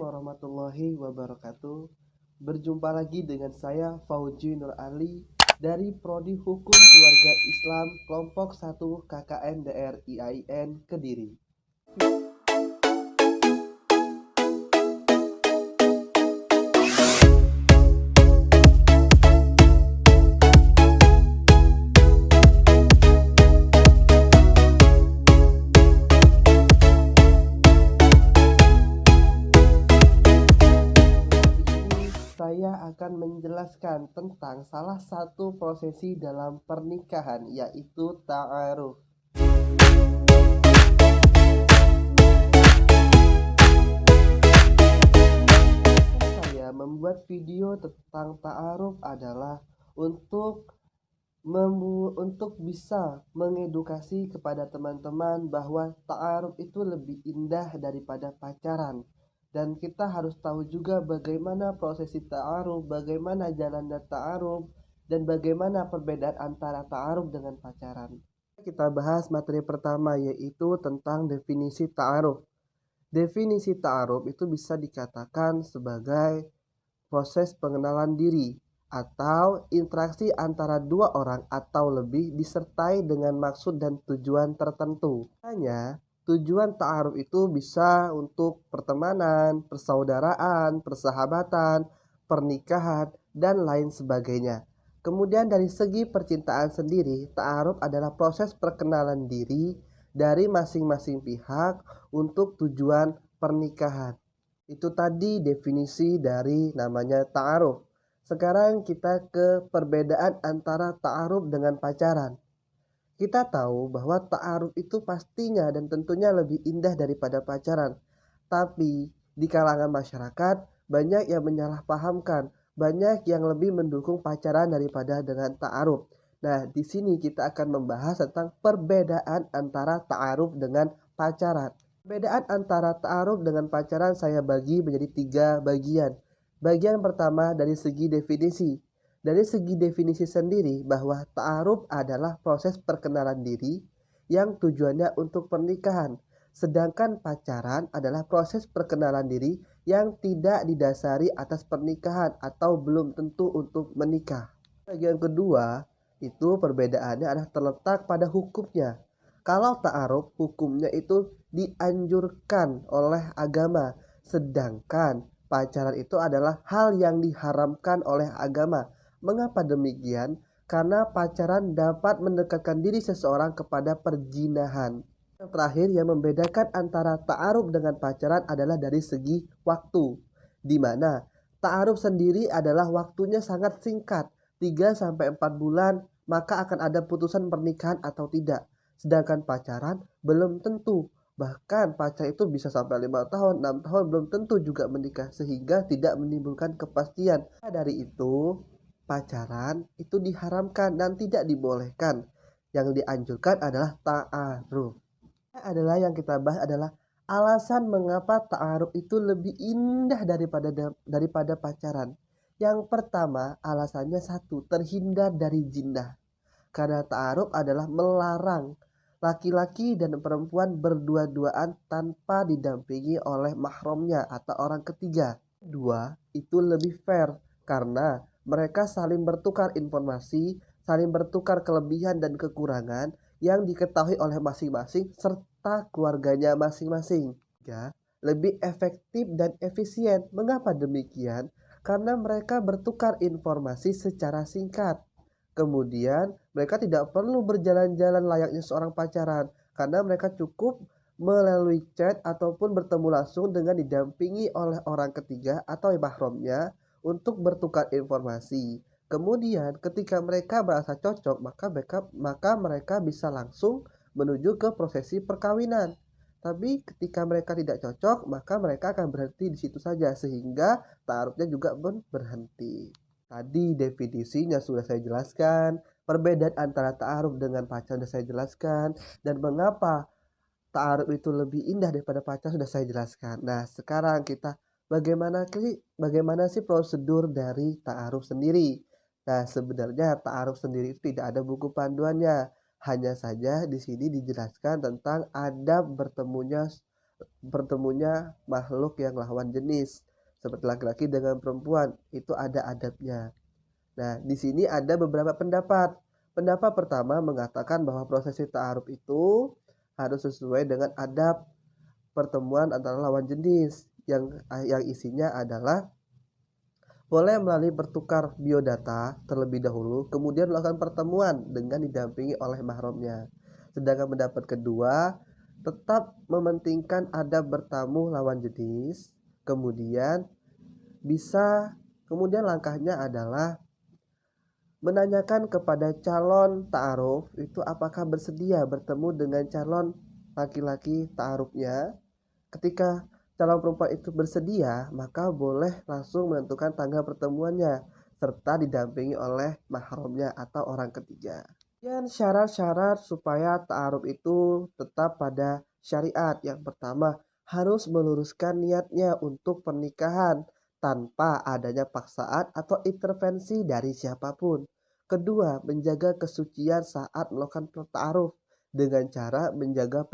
warahmatullahi wabarakatuh. Berjumpa lagi dengan saya Fauji Nur Ali dari Prodi Hukum Keluarga Islam Kelompok 1 KKN DR IAIN Kediri. Saya akan menjelaskan tentang salah satu prosesi dalam pernikahan, yaitu ta'aruf. Saya membuat video tentang ta'aruf adalah untuk bisa mengedukasi kepada teman-teman bahwa ta'aruf itu lebih indah daripada pacaran. Dan kita harus tahu juga bagaimana prosesi ta'aruf, bagaimana jalannya ta'aruf, dan bagaimana perbedaan antara ta'aruf dengan pacaran. Kita bahas materi pertama, yaitu tentang definisi ta'aruf. Definisi ta'aruf itu bisa dikatakan sebagai proses pengenalan diri atau interaksi antara dua orang atau lebih disertai dengan maksud dan tujuan tertentu. Hanya tujuan ta'aruf itu bisa untuk pertemanan, persaudaraan, persahabatan, pernikahan, dan lain sebagainya. Kemudian dari segi percintaan sendiri, ta'aruf adalah proses perkenalan diri dari masing-masing pihak untuk tujuan pernikahan. Itu tadi definisi dari namanya ta'aruf. Sekarang kita ke perbedaan antara ta'aruf dengan pacaran. Kita tahu bahwa ta'aruf itu pastinya dan tentunya lebih indah daripada pacaran. Tapi di kalangan masyarakat banyak yang menyalahpahamkan, banyak yang lebih mendukung pacaran daripada dengan ta'aruf. Nah, di sini kita akan membahas tentang perbedaan antara ta'aruf dengan pacaran. Perbedaan antara ta'aruf dengan pacaran saya bagi menjadi 3 bagian. Bagian pertama dari segi definisi. Dari segi definisi sendiri bahwa ta'aruf adalah proses perkenalan diri yang tujuannya untuk pernikahan. Sedangkan pacaran adalah proses perkenalan diri yang tidak didasari atas pernikahan atau belum tentu untuk menikah. Bagian kedua itu perbedaannya adalah terletak pada hukumnya. Kalau ta'aruf hukumnya itu dianjurkan oleh agama, sedangkan pacaran itu adalah hal yang diharamkan oleh agama. Mengapa demikian? Karena pacaran dapat mendekatkan diri seseorang kepada perzinahan. Yang terakhir yang membedakan antara ta'aruf dengan pacaran adalah dari segi waktu, di mana ta'aruf sendiri adalah waktunya sangat singkat, 3-4 bulan, maka akan ada putusan pernikahan atau tidak. Sedangkan pacaran belum tentu. Bahkan pacar itu bisa sampai 5 tahun, 6 tahun belum tentu juga menikah, sehingga tidak menimbulkan kepastian. Dari itu, pacaran itu diharamkan dan tidak dibolehkan. Yang dianjurkan adalah ta'aruf. Yang kita bahas adalah alasan mengapa ta'aruf itu lebih indah daripada pacaran. Yang pertama, alasannya satu, terhindar dari jinah. Karena ta'aruf adalah melarang laki-laki dan perempuan berdua-duaan tanpa didampingi oleh mahramnya atau orang ketiga. Kedua, itu lebih fair karena mereka saling bertukar informasi, saling bertukar kelebihan dan kekurangan yang diketahui oleh masing-masing serta keluarganya masing-masing. Ya, lebih efektif dan efisien. Mengapa demikian? Karena mereka bertukar informasi secara singkat. Kemudian mereka tidak perlu berjalan-jalan layaknya seorang pacaran karena mereka cukup melalui chat ataupun bertemu langsung dengan didampingi oleh orang ketiga atau mahramnya untuk bertukar informasi. Kemudian ketika mereka merasa cocok, maka mereka bisa langsung menuju ke prosesi perkawinan. Tapi ketika mereka tidak cocok, maka mereka akan berhenti di situ saja sehingga ta'arufnya juga berhenti. Tadi definisinya sudah saya jelaskan, perbedaan antara ta'aruf dengan pacaran sudah saya jelaskan, dan mengapa ta'aruf itu lebih indah daripada pacaran sudah saya jelaskan. Nah, sekarang kita bagaimana sih prosedur dari ta'aruf sendiri? Nah, sebenarnya ta'aruf sendiri itu tidak ada buku panduannya. Hanya saja di sini dijelaskan tentang adab bertemunya bertemunya makhluk yang lawan jenis seperti laki-laki dengan perempuan, itu ada adabnya. Nah, di sini ada beberapa pendapat. Pendapat pertama mengatakan bahwa prosesi ta'aruf itu harus sesuai dengan adab pertemuan antara lawan jenis yang isinya adalah boleh melalui bertukar biodata terlebih dahulu, kemudian melakukan pertemuan dengan didampingi oleh mahramnya. Sedangkan pendapat kedua tetap mementingkan adab bertamu lawan jenis, kemudian kemudian langkahnya adalah menanyakan kepada calon ta'aruf itu apakah bersedia bertemu dengan calon laki-laki ta'arufnya. Ketika calon perempuan itu bersedia, maka boleh langsung menentukan tanggal pertemuannya serta didampingi oleh mahramnya atau orang ketiga. Dan syarat-syarat supaya ta'aruf itu tetap pada syariat. Yang pertama, harus meluruskan niatnya untuk pernikahan tanpa adanya paksaan atau intervensi dari siapapun. Kedua, menjaga kesucian saat melakukan ta'aruf dengan cara menjaga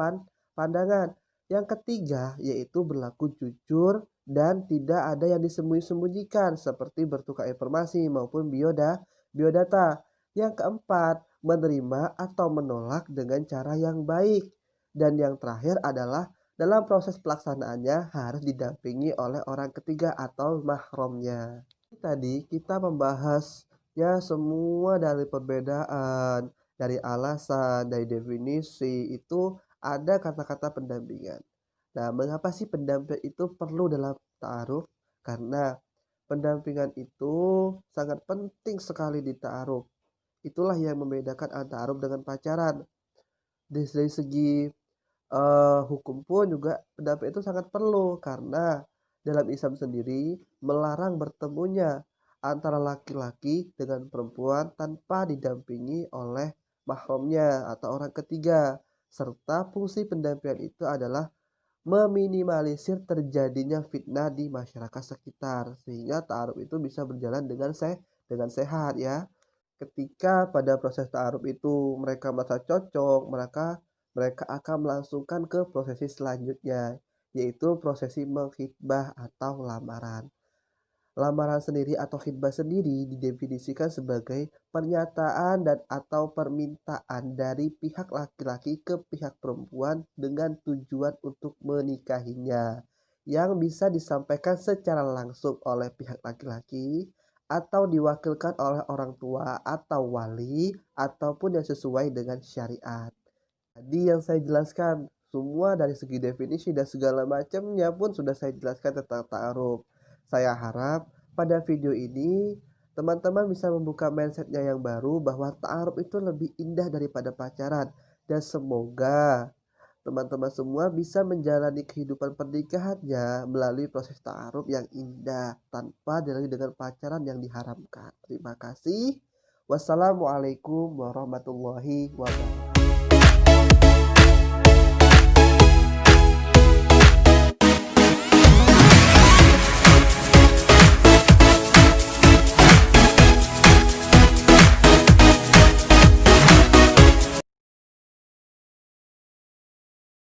pandangan. Yang ketiga, yaitu berlaku jujur dan tidak ada yang disembunyi-sembunyikan seperti bertukar informasi maupun biodata. Yang keempat, menerima atau menolak dengan cara yang baik. Dan yang terakhir adalah dalam proses pelaksanaannya harus didampingi oleh orang ketiga atau mahramnya. Tadi kita membahasnya semua dari perbedaan, dari alasan, dari definisi, itu ada kata-kata pendampingan. Nah, mengapa sih pendamping itu perlu dalam ta'aruf? Karena pendampingan itu sangat penting sekali di ta'aruf. Itulah yang membedakan antara ta'aruf dengan pacaran. Dari segi hukum pun juga pendamping itu sangat perlu karena dalam Islam sendiri melarang bertemunya antara laki-laki dengan perempuan tanpa didampingi oleh mahramnya atau orang ketiga. Serta fungsi pendampingan itu adalah meminimalisir terjadinya fitnah di masyarakat sekitar sehingga ta'aruf itu bisa berjalan dengan sehat ya. Ketika pada proses ta'aruf itu mereka merasa cocok, mereka akan melangsungkan ke prosesi selanjutnya, yaitu prosesi mengkhitbah atau lamaran. Lamaran sendiri atau khitbah sendiri didefinisikan sebagai pernyataan dan atau permintaan dari pihak laki-laki ke pihak perempuan dengan tujuan untuk menikahinya, yang bisa disampaikan secara langsung oleh pihak laki-laki atau diwakilkan oleh orang tua atau wali ataupun yang sesuai dengan syariat. Tadi yang saya jelaskan semua dari segi definisi dan segala macamnya pun sudah saya jelaskan tentang ta'aruf. Saya harap pada video ini teman-teman bisa membuka mindsetnya yang baru bahwa ta'aruf itu lebih indah daripada pacaran. Dan semoga teman-teman semua bisa menjalani kehidupan pernikahannya melalui proses ta'aruf yang indah tanpa dilalui dengan pacaran yang diharamkan. Terima kasih. Wassalamualaikum warahmatullahi wabarakatuh.